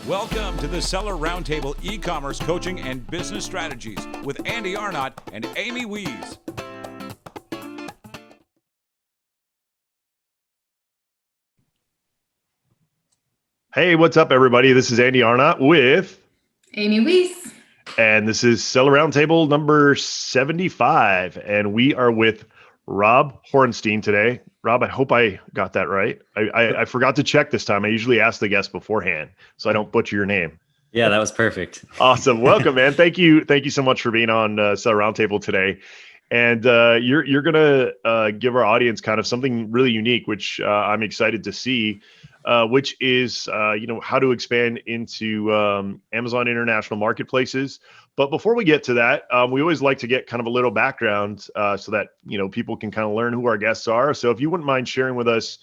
Welcome to the Seller Roundtable e-commerce coaching and business strategies with Andy Arnott and Amy Wees. Hey, what's up, everybody? This is Andy Arnott with Amy Wees. And this is Seller Roundtable number 75. And we are with Rob Horenstein today. Rob, I hope I got that right. I forgot to check this time. I usually ask the guest beforehand so I don't butcher your name. Yeah, that was perfect. Awesome. Welcome, man. Thank you so much for being on Seller Roundtable today. And you're going to give our audience kind of something really unique, which I'm excited to see, which is, how to expand into Amazon international marketplaces. But before we get to that, we always like to get kind of a little background so that, people can kind of learn who our guests are. So if you wouldn't mind sharing with us,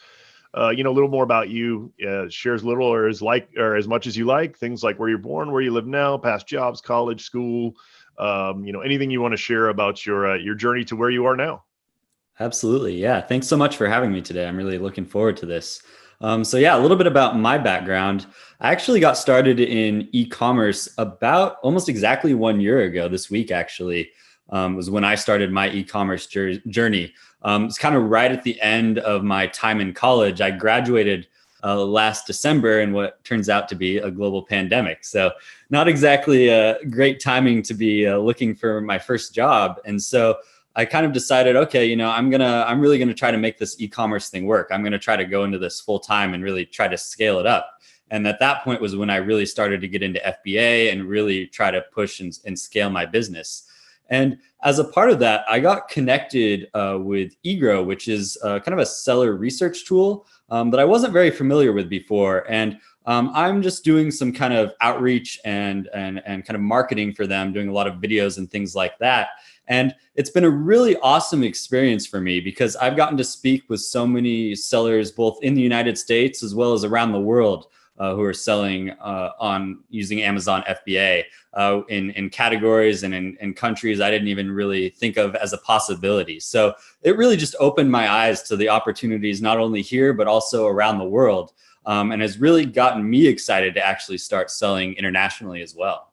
a little more about you, share as little or as much as you like, things like where you're born, where you live now, past jobs, college, school, anything you want to share about your journey to where you are now. Absolutely. Yeah. Thanks so much for having me today. I'm really looking forward to this. A little bit about my background. I actually got started in e-commerce about almost exactly 1 year ago. This week, actually, was when I started my e-commerce journey. It's kind of right at the end of my time in college. I graduated last December in what turns out to be a global pandemic. So not exactly a great timing to be looking for my first job. And so I kind of decided, okay, I'm really gonna try to make this e-commerce thing work. I'm gonna try to go into this full time and really try to scale it up. And at that point was when I really started to get into FBA and really try to push and scale my business. And as a part of that, I got connected with eGrow, which is kind of a seller research tool that I wasn't very familiar with before. And I'm just doing some kind of outreach and kind of marketing for them, doing a lot of videos and things like that. And it's been a really awesome experience for me because I've gotten to speak with so many sellers, both in the United States as well as around the world, who are selling on using Amazon FBA in categories and in countries I didn't even really think of as a possibility. So it really just opened my eyes to the opportunities, not only here, but also around the world, and has really gotten me excited to actually start selling internationally as well.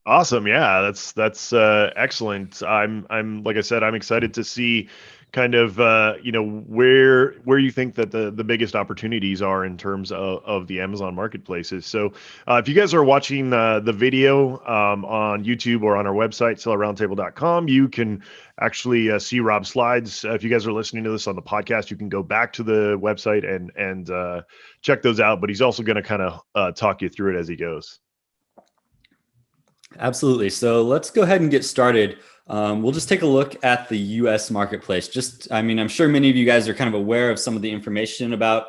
Awesome. Yeah, that's excellent. I'm like I said, I'm excited to see kind of where you think that the biggest opportunities are in terms of the Amazon marketplaces. So if you guys are watching the video on YouTube or on our website, sellerroundtable.com, you can actually see Rob's slides. If you guys are listening to this on the podcast, you can go back to the website and check those out. But he's also going to kind of talk you through it as he goes. Absolutely. So let's go ahead and get started. We'll just take a look at the US marketplace. I'm sure many of you guys are kind of aware of some of the information about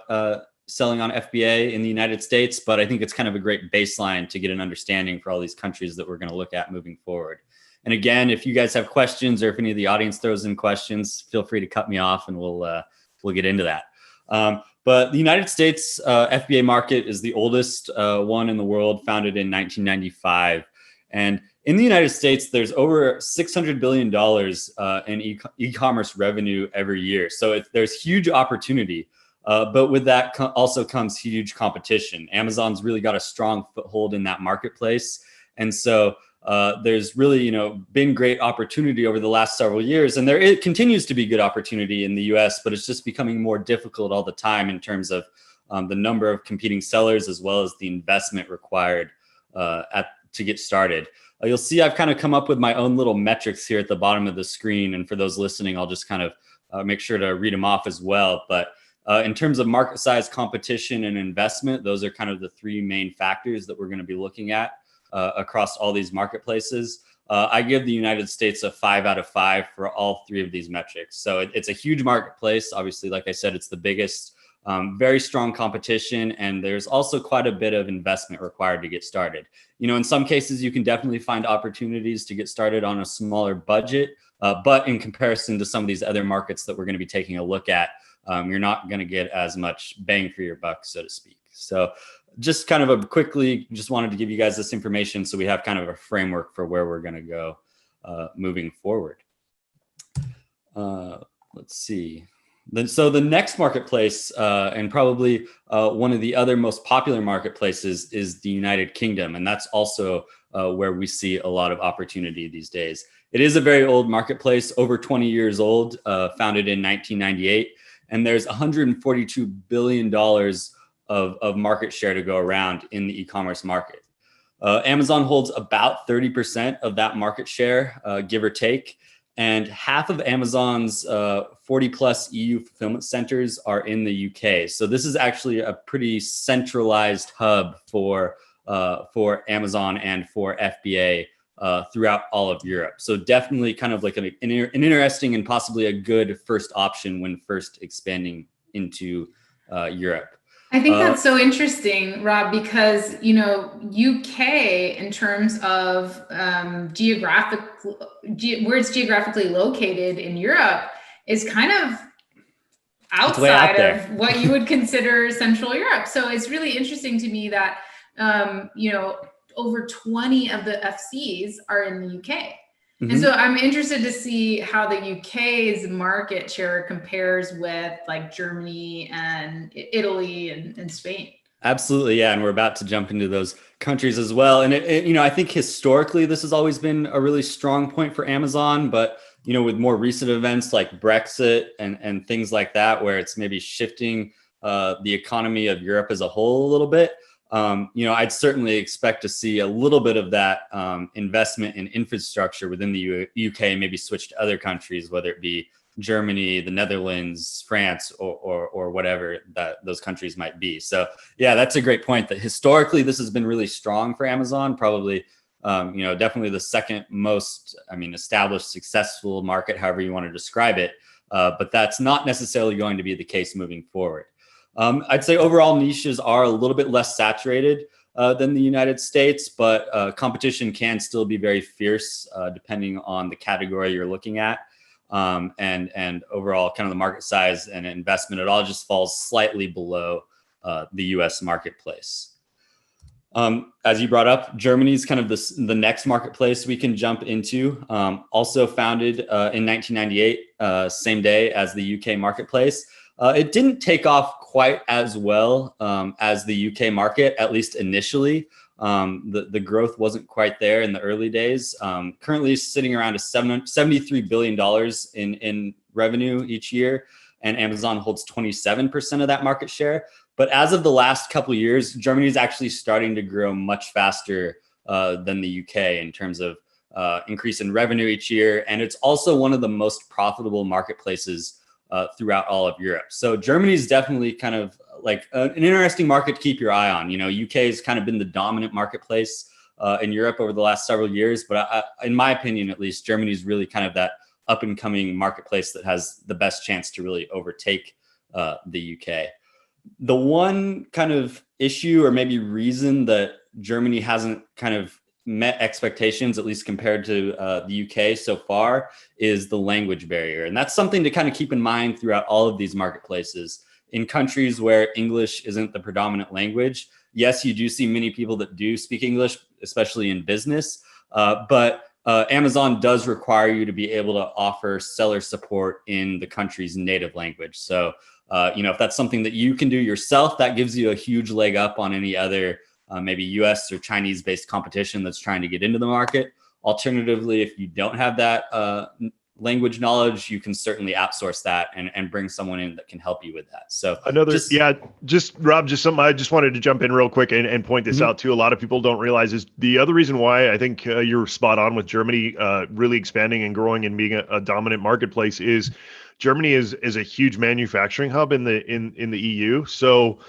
selling on FBA in the United States, but I think it's kind of a great baseline to get an understanding for all these countries that we're going to look at moving forward. And again, if you guys have questions or if any of the audience throws in questions, feel free to cut me off and we'll get into that. But the United States FBA market is the oldest one in the world, founded in 1995. And in the United States, there's over $600 billion in e-commerce revenue every year. So there's huge opportunity, but with that also comes huge competition. Amazon's really got a strong foothold in that marketplace. And so there's really, been great opportunity over the last several years. And it continues to be good opportunity in the US, but it's just becoming more difficult all the time in terms of the number of competing sellers as well as the investment required to get started. You'll see I've kind of come up with my own little metrics here at the bottom of the screen. And for those listening, I'll just kind of make sure to read them off as well. But in terms of market size, competition, and investment, those are kind of the three main factors that we're going to be looking at across all these marketplaces. I give the United States a 5 out of 5 for all three of these metrics. So it's a huge marketplace. Obviously, like I said, it's the biggest. Very strong competition, and there's also quite a bit of investment required to get started. In some cases, you can definitely find opportunities to get started on a smaller budget, but in comparison to some of these other markets that we're going to be taking a look at, you're not going to get as much bang for your buck, so to speak. So just kind of just wanted to give you guys this information so we have kind of a framework for where we're going to go moving forward. Let's see. So the next marketplace, and probably one of the other most popular marketplaces, is the United Kingdom, and that's also where we see a lot of opportunity these days. It is a very old marketplace, over 20 years old, founded in 1998, and there's $142 billion of market share to go around in the e-commerce market. Amazon holds about 30% of that market share, give or take. And half of Amazon's 40 plus EU fulfillment centers are in the UK. So this is actually a pretty centralized hub for Amazon and for FBA throughout all of Europe. So definitely kind of like an interesting and possibly a good first option when first expanding into Europe. I think that's so interesting, Rob, because, UK in terms of where it's geographically located in Europe is kind of outside of what you would consider Central Europe. So it's really interesting to me that, over 20 of the FCs are in the UK. And so I'm interested to see how the UK's market share compares with like Germany and Italy and Spain. Absolutely, yeah, and we're about to jump into those countries as well. And I think historically this has always been a really strong point for Amazon, but with more recent events like Brexit and things like that, where it's maybe shifting the economy of Europe as a whole a little bit. I'd certainly expect to see a little bit of that investment in infrastructure within the UK, maybe switch to other countries, whether it be Germany, the Netherlands, France, or whatever that those countries might be. So yeah, that's a great point that historically this has been really strong for Amazon, probably, definitely the second most, established successful market, however you want to describe it. But that's not necessarily going to be the case moving forward. I'd say overall niches are a little bit less saturated than the United States, but competition can still be very fierce depending on the category you're looking at. And overall kind of the market size and investment, it all just falls slightly below the US marketplace. As you brought up, Germany's kind of the next marketplace we can jump into. Also founded in 1998, same day as the UK marketplace. It didn't take off quite as well as the UK market, at least initially. The growth wasn't quite there in the early days. Currently sitting around $73 billion in revenue each year, and Amazon holds 27% of that market share. But as of the last couple of years, Germany is actually starting to grow much faster than the UK in terms of increase in revenue each year. And it's also one of the most profitable marketplaces throughout all of Europe. So Germany is definitely kind of like an interesting market to keep your eye on. UK has kind of been the dominant marketplace in Europe over the last several years. But in my opinion, at least, Germany is really kind of that up and coming marketplace that has the best chance to really overtake the UK. The one kind of issue or maybe reason that Germany hasn't kind of met expectations, at least compared to the UK so far, is the language barrier. And that's something to kind of keep in mind throughout all of these marketplaces. In countries where English isn't the predominant language, yes, you do see many people that do speak English, especially in business, but Amazon does require you to be able to offer seller support in the country's native language. So, if that's something that you can do yourself, that gives you a huge leg up on any other maybe US or Chinese-based competition that's trying to get into the market. Alternatively, if you don't have that language knowledge, you can certainly outsource that and bring someone in that can help you with that. So Rob, just something I just wanted to jump in real quick and point this out too. A lot of people don't realize is the other reason why I think you're spot on with Germany really expanding and growing and being a dominant marketplace is Germany is a huge manufacturing hub in the EU. So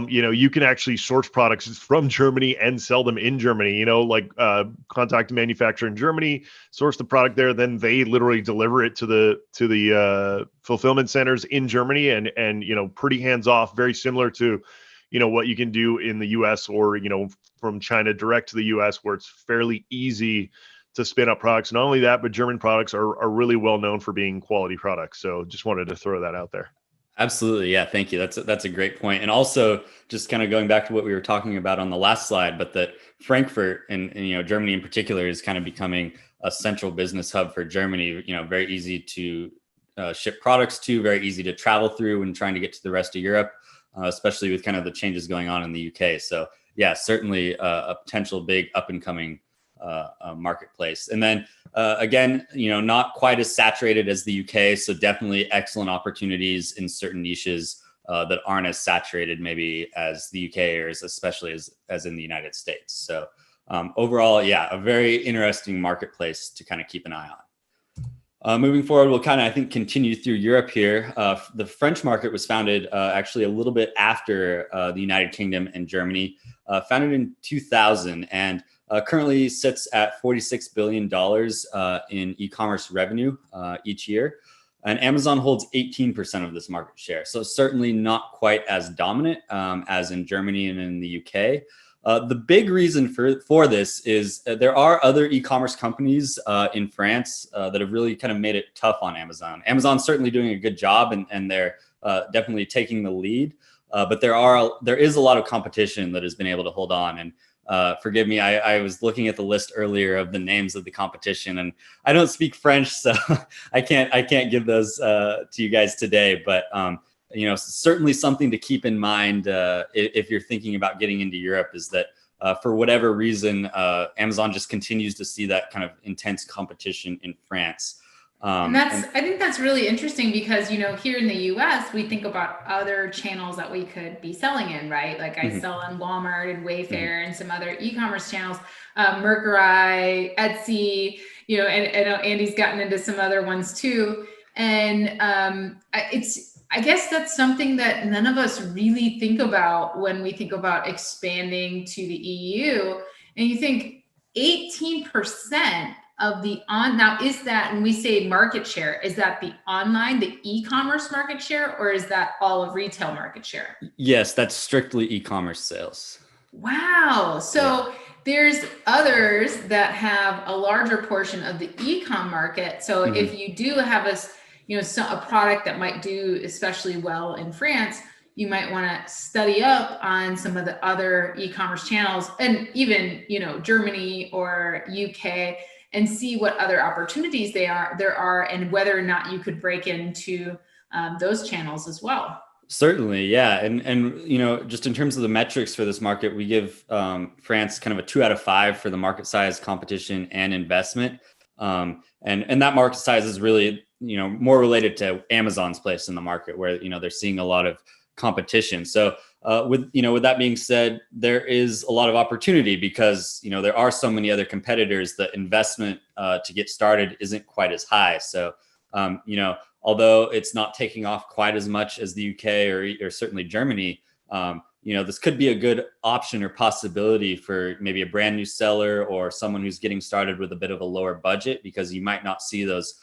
you can actually source products from Germany and sell them in Germany, contact a manufacturer in Germany, source the product there, then they literally deliver it to the fulfillment centers in Germany and pretty hands off, very similar to, what you can do in the US or, from China direct to the US, where it's fairly easy to spin up products. Not only that, but German products are really well known for being quality products. So just wanted to throw that out there. Absolutely. Yeah. Thank you. That's a great point. And also just kind of going back to what we were talking about on the last slide, but that Frankfurt and Germany in particular is kind of becoming a central business hub for Germany, very easy to ship products to, very easy to travel through when trying to get to the rest of Europe, especially with kind of the changes going on in the UK. So yeah, certainly a potential big up and coming marketplace. And then again, not quite as saturated as the UK. So definitely excellent opportunities in certain niches that aren't as saturated maybe as the UK or especially as in the United States. So overall, yeah, a very interesting marketplace to kind of keep an eye on. Moving forward, we'll kind of, I think, continue through Europe here. The French market was founded actually a little bit after the United Kingdom and Germany, founded in 2000, and currently sits at $46 billion in e-commerce revenue each year. And Amazon holds 18% of this market share. So certainly not quite as dominant as in Germany and in the UK. The big reason for this is there are other e-commerce companies in France that have really kind of made it tough on Amazon. Amazon's certainly doing a good job, and they're definitely taking the lead. But there is a lot of competition that has been able to hold on. And forgive me, I was looking at the list earlier of the names of the competition, and I don't speak French, so I can't give those to you guys today. But certainly something to keep in mind if you're thinking about getting into Europe is that for whatever reason, Amazon just continues to see that kind of intense competition in France. I think that's really interesting because, here in the US, we think about other channels that we could be selling in, right? Like I sell in Walmart and Wayfair and some other e-commerce channels, Mercury, Etsy, and Andy's gotten into some other ones too. And I guess that's something that none of us really think about when we think about expanding to the EU. And you think 18% of now is that, when we say market share, is that the online, the e-commerce market share, or is that all of retail market share? Yes, that's strictly e-commerce sales. Wow. So there's others that have a larger portion of the e-com market. So if you do have a product that might do especially well in France, you might want to study up on some of the other e-commerce channels, and even, Germany or UK, and see what other opportunities there are, and whether or not you could break into those channels as well. Certainly, yeah, and just in terms of the metrics for this market, we give France kind of a 2 out of 5 for the market size, competition, and investment, and that market size is really more related to Amazon's place in the market, where they're seeing a lot of competition. So with that being said, there is a lot of opportunity because there are so many other competitors. The investment to get started isn't quite as high. So although it's not taking off quite as much as the UK or certainly Germany, this could be a good option or possibility for maybe a brand new seller or someone who's getting started with a bit of a lower budget, because you might not see those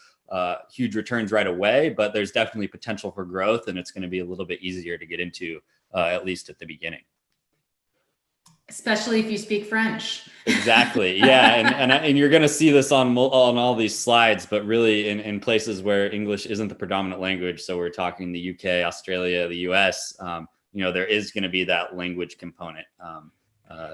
huge returns right away, but there's definitely potential for growth, and it's going to be a little bit easier to get into, at least at the beginning. Especially if you speak French. Exactly. Yeah. And you're going to see this on all these slides, but really in places where English isn't the predominant language. So we're talking the UK, Australia, the US, there is going to be that language component.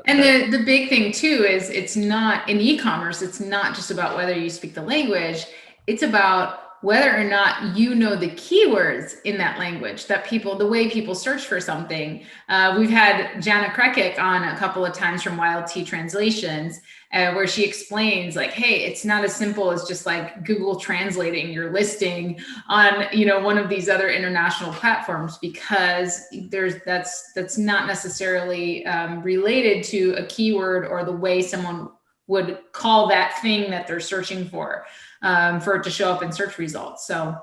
And the big thing too is, it's not in e-commerce. It's not just about whether you speak the language. It's about whether or not you know the keywords in that language, the way people search for something. We've had Jana Krekik on a couple of times from Wild Tea Translations, where she explains like, hey, it's not as simple as just like Google translating your listing on, one of these other international platforms, because that's not necessarily related to a keyword or the way someone would call that thing that they're searching for it to show up in search results. So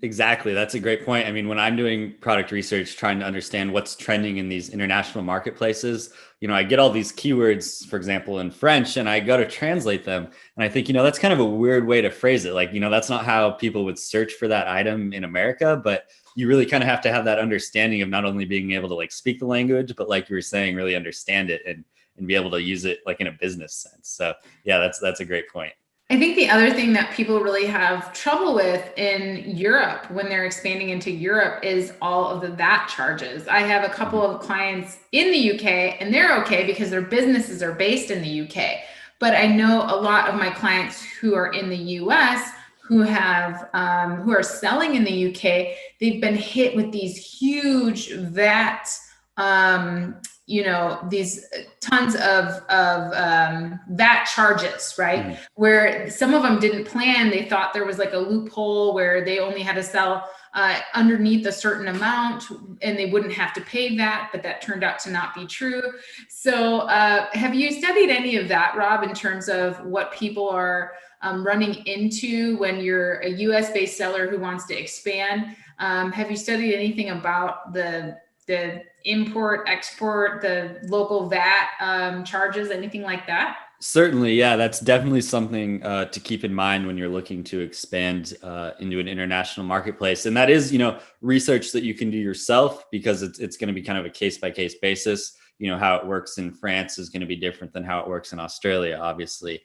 exactly. That's a great point. I mean, when I'm doing product research, trying to understand what's trending in these international marketplaces, I get all these keywords, for example, in French, and I go to translate them. And I think, that's kind of a weird way to phrase it. Like, that's not how people would search for that item in America, but you really kind of have to have that understanding of not only being able to like speak the language, but like you were saying, really understand it and be able to use it like in a business sense. So yeah, that's a great point. I think the other thing that people really have trouble with in Europe when they're expanding into Europe is all of the VAT charges. I have a couple of clients in the UK, and they're okay because their businesses are based in the UK. But I know a lot of my clients who are in the US who are selling in the UK, they've been hit with these huge VAT, these tons of VAT charges, right? Mhm. Where some of them didn't plan. They thought there was like a loophole where they only had to sell underneath a certain amount and they wouldn't have to pay that, but that turned out to not be true. So have you studied any of that, Rob, in terms of what people are running into when you're a US-based seller who wants to expand? Have you studied anything about the import, export, the local VAT charges, anything like that? Certainly, yeah, that's definitely something to keep in mind when you're looking to expand into an international marketplace. And that is, research that you can do yourself, because it's going to be kind of a case by case basis. How it works in France is going to be different than how it works in Australia, obviously.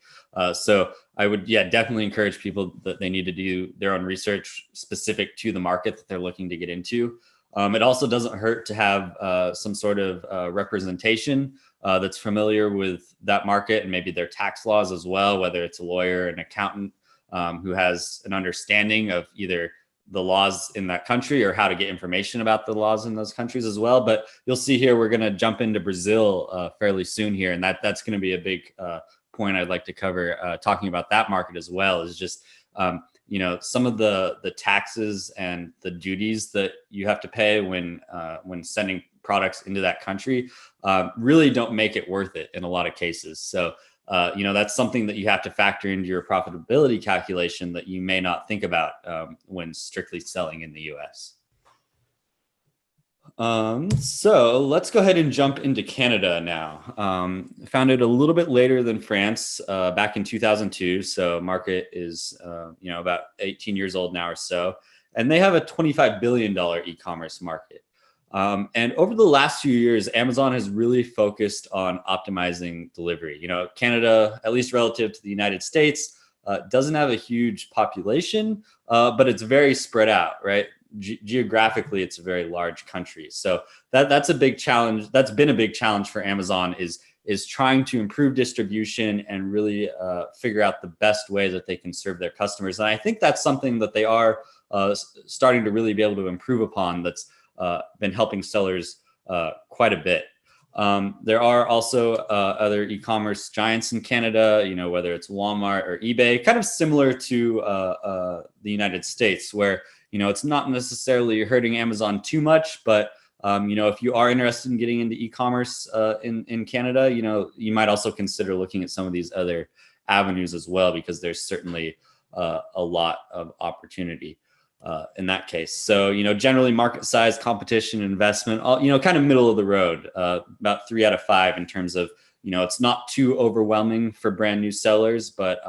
So I would, definitely encourage people that they need to do their own research specific to the market that they're looking to get into. It also doesn't hurt to have some sort of representation that's familiar with that market and maybe their tax laws as well, whether it's a lawyer, an accountant who has an understanding of either the laws in that country or how to get information about the laws in those countries as well. But you'll see here, we're going to jump into Brazil fairly soon here. And that's going to be a big point I'd like to cover, talking about that market as well, is just, some of the taxes and the duties that you have to pay when sending products into that country really don't make it worth it in a lot of cases. So, that's something that you have to factor into your profitability calculation that you may not think about when strictly selling in the US. So let's go ahead and jump into Canada now. Founded a little bit later than France, back in 2002. So market is, about 18 years old now or so. And they have a $25 billion e-commerce market. And over the last few years, Amazon has really focused on optimizing delivery. Canada, at least relative to the United States, doesn't have a huge population, but it's very spread out, right? Geographically, it's a very large country. So that's a big challenge. That's been a big challenge for Amazon, is trying to improve distribution and really figure out the best way that they can serve their customers. And I think that's something that they are starting to really be able to improve upon. That's been helping sellers quite a bit. There are also other e-commerce giants in Canada, whether it's Walmart or eBay, kind of similar to the United States, where, it's not necessarily hurting Amazon too much, but if you are interested in getting into e-commerce in Canada, you might also consider looking at some of these other avenues as well, because there's certainly a lot of opportunity in that case. So, generally market size, competition, investment, all, kind of middle of the road, about 3 out of 5 in terms of, it's not too overwhelming for brand new sellers, but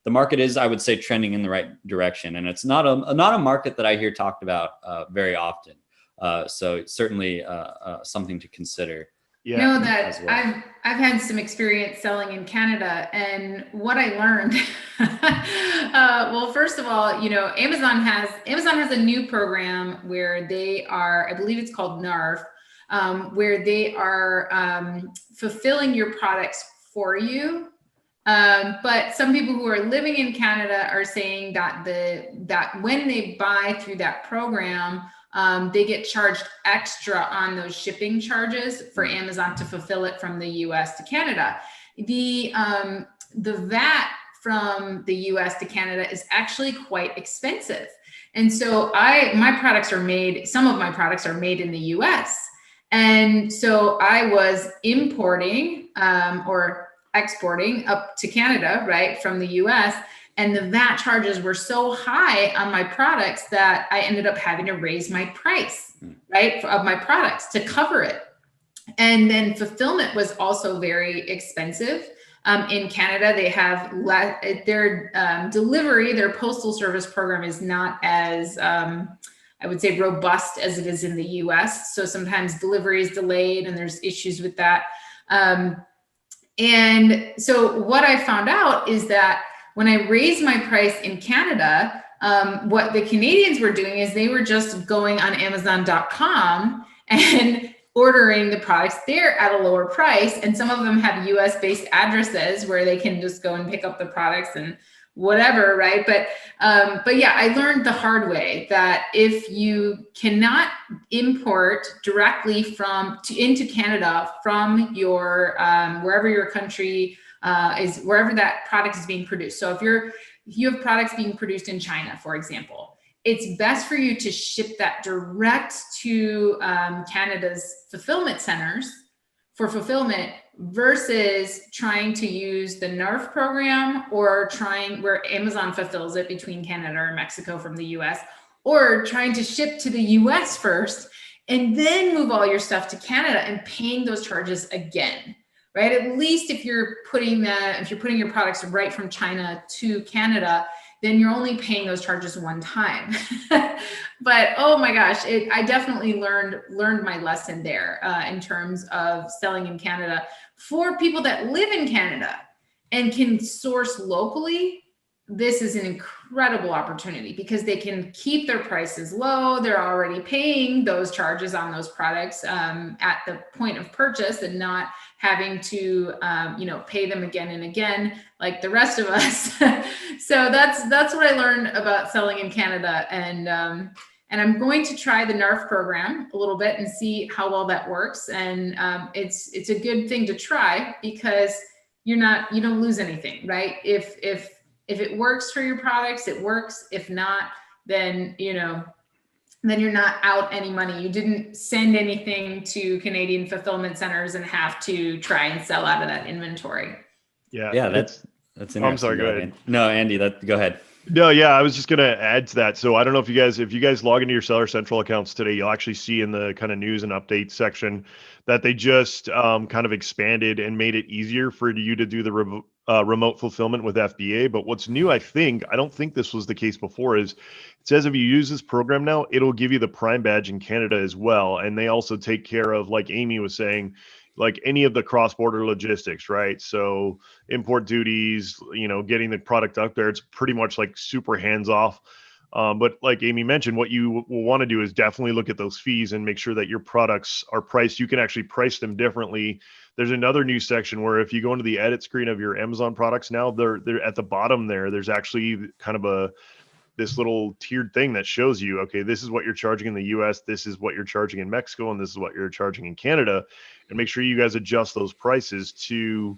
the market is, I would say, trending in the right direction. And it's not a market that I hear talked about very often. So certainly something to consider. Yeah, know that well. I've had some experience selling in Canada, and what I learned, well, first of all, Amazon has a new program where they are, I believe it's called NARF, where they are fulfilling your products for you. But some people who are living in Canada are saying that that when they buy through that program, they get charged extra on those shipping charges for Amazon to fulfill it from the US to Canada. The VAT from the US to Canada is actually quite expensive. And so some of my products are made in the US. And so I was importing or exporting up to Canada, right, from the US. And the VAT charges were so high on my products that I ended up having to raise my price, right, of my products to cover it. And then fulfillment was also very expensive. In Canada, they have their delivery, their postal service program is not as, I would say, robust as it is in the US. So sometimes delivery is delayed and there's issues with that. And so what I found out is that when I raised my price in Canada, what the Canadians were doing is they were just going on Amazon.com and ordering the products there at a lower price. And some of them have US-based addresses where they can just go and pick up the products and whatever, right? But yeah, I learned the hard way that if you cannot import directly into Canada from your wherever your country is, wherever that product is being produced. So if you have products being produced in China, for example, it's best for you to ship that direct to Canada's fulfillment centers for fulfillment versus trying to use the NARF program or trying where Amazon fulfills it between Canada or Mexico from the US, or trying to ship to the US first and then move all your stuff to Canada and paying those charges again, right? At least if you're putting your products right from China to Canada, then you're only paying those charges one time. But oh my gosh, I definitely learned my lesson there in terms of selling in Canada. For people that live in Canada and can source locally, this is an incredible opportunity because they can keep their prices low. They're already paying those charges on those products at the point of purchase and not having to pay them again and again like the rest of us. So that's what I learned about selling in Canada, and I'm going to try the NARF program a little bit and see how well that works. And it's a good thing to try because you don't lose anything, right? If it works for your products, it works. If not, then then you're not out any money. You didn't send anything to Canadian fulfillment centers and have to try and sell out of that inventory. Yeah, that's interesting. I'm sorry, go ahead. No, Andy, go ahead. No, yeah, I was just going to add to that. So I don't know if you guys log into your Seller Central accounts today, you'll actually see in the kind of news and updates section that they just kind of expanded and made it easier for you to do the remote fulfillment with FBA. But what's new, I don't think this was the case before, is it says if you use this program now, it'll give you the Prime badge in Canada as well. And they also take care of, like Amy was saying, like any of the cross-border logistics, right? So import duties, getting the product up there, it's pretty much like super hands-off. But like Amy mentioned, what you will want to do is definitely look at those fees and make sure that your products are priced. You can actually price them differently. There's another new section where if you go into the edit screen of your Amazon products now, they're at the bottom there. There's actually kind of this little tiered thing that shows you, okay, this is what you're charging in the US, this is what you're charging in Mexico, and this is what you're charging in Canada. And make sure you guys adjust those prices to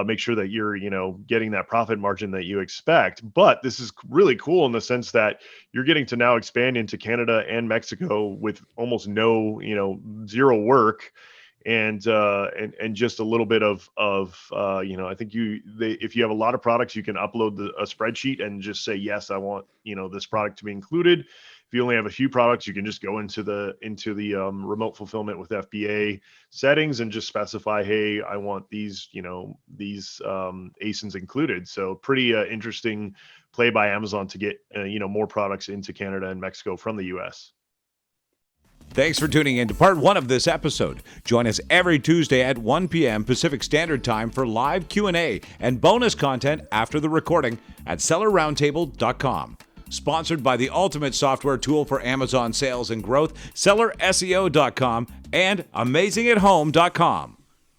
make sure that you're, getting that profit margin that you expect. But this is really cool in the sense that you're getting to now expand into Canada and Mexico with almost no, zero work. And just a little bit of I think if you have a lot of products, you can upload a spreadsheet and just say, yes, I want, this product to be included. If you only have a few products, you can just go into the remote fulfillment with FBA settings and just specify, hey, I want these ASINs included. So pretty interesting play by Amazon to get, more products into Canada and Mexico from the US. Thanks for tuning in to part 1 of this episode. Join us every Tuesday at 1 p.m. Pacific Standard Time for live Q&A and bonus content after the recording at sellerroundtable.com. Sponsored by the ultimate software tool for Amazon sales and growth, sellerseo.com and amazingathome.com.